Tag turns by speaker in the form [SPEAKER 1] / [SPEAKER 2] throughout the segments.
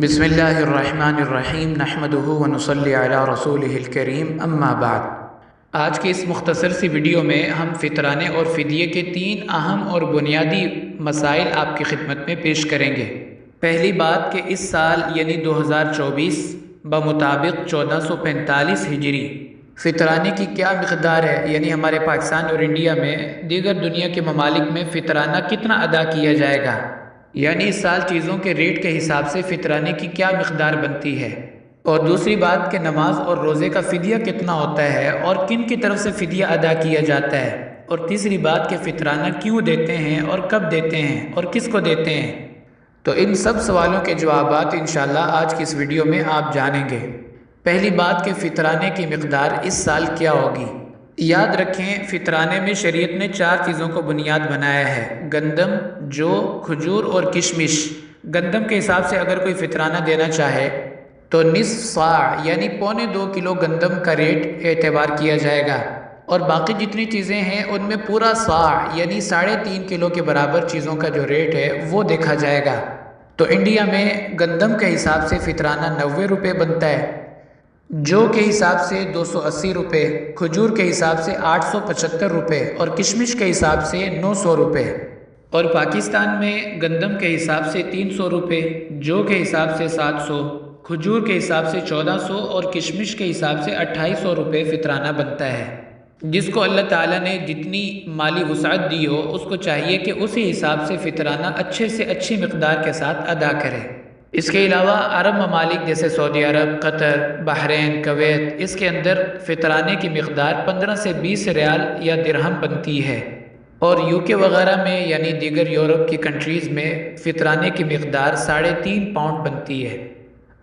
[SPEAKER 1] बिस्मिल्लाहिर्रहमानिर्रहीम नहमदुहु व नुसल्ली अला रसूलिहिल करीम अम्मा बाद। आज की इस मुख्तसर सी वीडियो में हम फितराने और फ़िदिये के 3 अहम और बुनियादी मसाइल आपकी खिदमत में पेश करेंगे। पहली बात कि इस साल यानी 2024 बमुताबिक 1445 हिजरी फ़ितराने की क्या मिक़दार है, यानी हमारे पाकिस्तान और इंडिया में दीगर दुनिया के ममालिक में फ़ितराना कितना अदा किया जाएगा, यानी इस साल चीज़ों के रेट के हिसाब से फ़ितराने की क्या मिक़दार बनती है। और दूसरी बात कि नमाज और रोज़े का फ़िदिया कितना होता है और किन की तरफ से फ़िदिया अदा किया जाता है। और तीसरी बात कि फ़ितराना क्यों देते हैं और कब देते हैं और किस को देते हैं। तो इन सब सवालों के जवाबात इंशाअल्लाह आज की इस वीडियो में आप जानेंगे। पहली बात कि फ़ितराने की मिक़दार इस साल क्या होगी। याद रखें, फ़ितराने में शरीयत ने 4 चीज़ों को बुनियाद बनाया है: गंदम, जौ, खजूर और किशमिश। गंदम के हिसाब से अगर कोई फ़ितराना देना चाहे तो निस्फ़ सा यानी 1.25 किलो गंदम का रेट एतबार किया जाएगा, और बाकी जितनी चीज़ें हैं उनमें पूरा सा यानी 3.5 किलो के बराबर चीज़ों का जो रेट है वो देखा जाएगा। तो इंडिया में गंदम के हिसाब से फ़ितराना 90 रुपये बनता है, जौ के हिसाब से 280 रुपये, खजूर के हिसाब से 875 रुपये और किशमिश के हिसाब से 900 रुपये। और पाकिस्तान में गंदम के हिसाब से 300 रुपये, जौ के हिसाब से 700, खजूर के हिसाब से 1400 और किशमिश के हिसाब से 2800 रुपये फ़ितराना बनता है। जिसको अल्लाह ताला ने जितनी माली वुसअत दी हो उसको चाहिए कि उसी हिसाब से फ़ितराना अच्छे से अच्छी मिक़दार के साथ अदा करे। इसके अलावा अरब ममालिक जैसे सऊदी अरब, कतर, बहरीन, कुवैत, इसके अंदर फ़ितराने की मिक़दार 15 से 20 रियाल या दिरहम बनती है। और यूके वगैरह में यानी दीगर यूरोप की कंट्रीज़ में फ़ितराने की मिक़दार 3.5 पाउंड बनती है।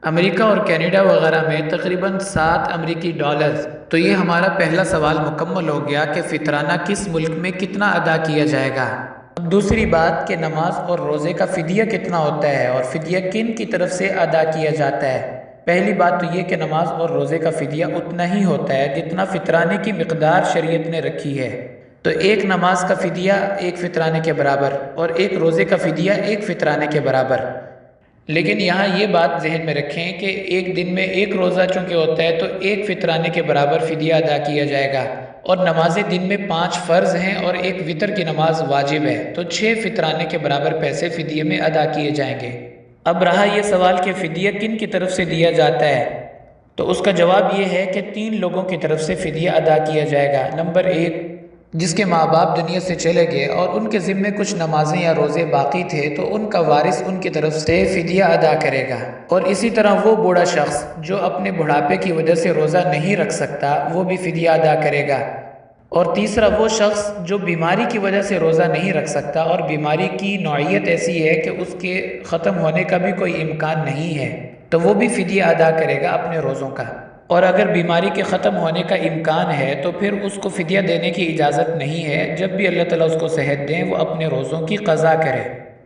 [SPEAKER 1] अमेरिका और कनाडा वगैरह में तकरीबन 7 अमेरिकी डॉलर्स। तो ये हमारा पहला सवाल मुकम्मल हो गया कि फ़ितराना किस मुल्क में कितना अदा किया जाएगा। अब दूसरी बात कि नमाज और रोज़े का फ़िदिया कितना होता है और फ़िदिया किन की तरफ से अदा किया जाता है। पहली बात तो ये कि नमाज और रोज़े का फ़िदिया उतना ही होता है जितना फ़ितराने की मिक़दार शरीयत ने रखी है। तो एक नमाज का फ़िदिया एक फ़ितराने के बराबर और एक रोज़े का फ़िदिया एक फ़ितराने के बराबर। लेकिन यहाँ ये बात जहन में रखें कि एक दिन में एक रोज़ा चूँकि होता है तो एक फ़ितराने के बराबर फ़िदिया अदा किया जाएगा, और नमाज़ें दिन में 5 फ़र्ज़ हैं और एक वितर की नमाज वाजिब है, तो 6 फ़ितराने के बराबर पैसे फ़िदिये में अदा किए जाएंगे। अब रहा ये सवाल कि फ़िदिया किन की तरफ से दिया जाता है, तो उसका जवाब ये है कि 3 लोगों की तरफ से फ़िदिया अदा किया जाएगा। नंबर 1, जिसके माँ बाप दुनिया से चले गए और उनके ज़िम्मे कुछ नमाजें या रोज़े बाकी थे तो उनका वारिस उनकी तरफ से फ़िदिया अदा करेगा। और इसी तरह वो बूढ़ा शख्स जो अपने बुढ़ापे की वजह से रोज़ा नहीं रख सकता वो भी फ़िदिया अदा करेगा। और तीसरा वो शख्स जो बीमारी की वजह से रोज़ा नहीं रख सकता और बीमारी की नौइयत ऐसी है कि उसके ख़त्म होने का भी कोई इम्कान नहीं है, तो वो भी फ़िदिया अदा करेगा अपने रोज़ों का। और अगर बीमारी के ख़त्म होने का इम्कान है तो फिर उसको फ़िदिया देने की इजाज़त नहीं है। जब भी अल्लाह ताला उसको सेहत दें वो अपने रोज़ों की क़ज़ा करे।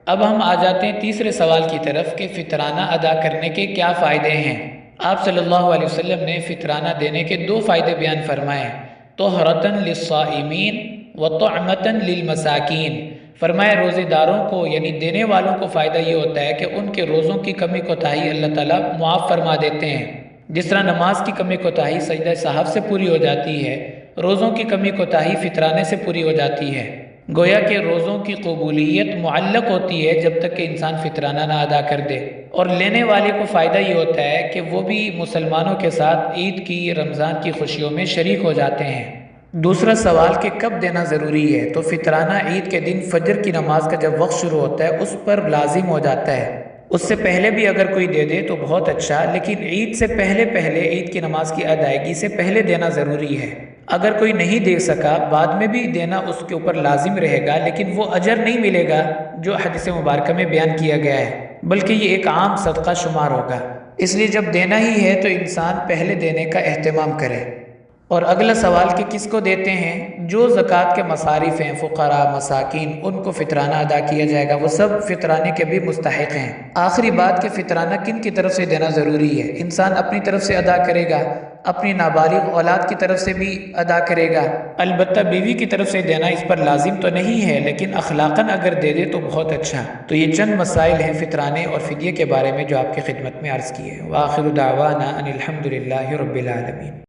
[SPEAKER 1] अब हम आ जाते हैं तीसरे सवाल की तरफ कि फ़ितराना अदा करने के क्या फ़ायदे हैं। आप सल्लल्लाहु अलैहि वसल्लम ने फ़ितराना देने के 2 फ़ायदे बयान फरमाए: तोहरतन लिस्साइमीन व तुअमतन लिलमसाकीन। फरमाए रोज़ेदारों को यानी देने वालों को फ़ायदा ये होता है कि उनके रोज़ों की कमी कोताही अल्लाह ताला मुआफ़ फरमा देते हैं। जिस तरह नमाज की कमी कोताही सजदा साहब से पूरी हो जाती है, रोज़ों की कमी कोताही फ़ितराने से पूरी हो जाती है। गोया कि रोज़ों की कबूलियत मुअल्लक होती है जब तक कि इंसान फ़ितराना ना अदा कर दे। और लेने वाले को फ़ायदा ये होता है कि वो भी मुसलमानों के साथ ईद की, रमज़ान की खुशियों में शरीक हो जाते हैं। दूसरा सवाल कि कब देना ज़रूरी है, तो फ़ितराना ईद के दिन फ़जर की नमाज का जब वक्त शुरू होता है उस पर लाजिम हो जाता है। उससे पहले भी अगर कोई दे दे तो बहुत अच्छा, लेकिन ईद से पहले पहले ईद की नमाज की अदायगी से पहले देना ज़रूरी है। अगर कोई नहीं दे सका बाद में भी देना उसके ऊपर लाजिम रहेगा, लेकिन वो अजर नहीं मिलेगा जो हदीस मुबारक में बयान किया गया है, बल्कि ये एक आम सदका शुमार होगा। इसलिए जब देना ही है तो इंसान पहले देने का एहतमाम करे। और अगला सवाल कि किसको देते हैं। जो ज़कात के मसारिफ़ हैं, फ़ुक़रा, मसाकीन, उनको फ़ितराना अदा किया जाएगा, वो सब फ़ितराने के भी मुस्तहिक़ हैं। आखिरी बात कि फ़ितराना किन की तरफ से देना ज़रूरी है। इंसान अपनी तरफ से अदा करेगा اپنی نابالغ اولاد کی طرف سے بھی ادا کرے گا۔ البتہ بیوی کی طرف سے دینا اس پر لازم تو نہیں ہے، لیکن اخلاقاً اگر دے دے تو بہت اچھا۔ تو یہ چند مسائل ہیں فطرانے اور فدیے کے بارے میں جو آپ کی خدمت میں عرض کیے۔ وآخر دعوانا ان الحمد للہ رب العالمین۔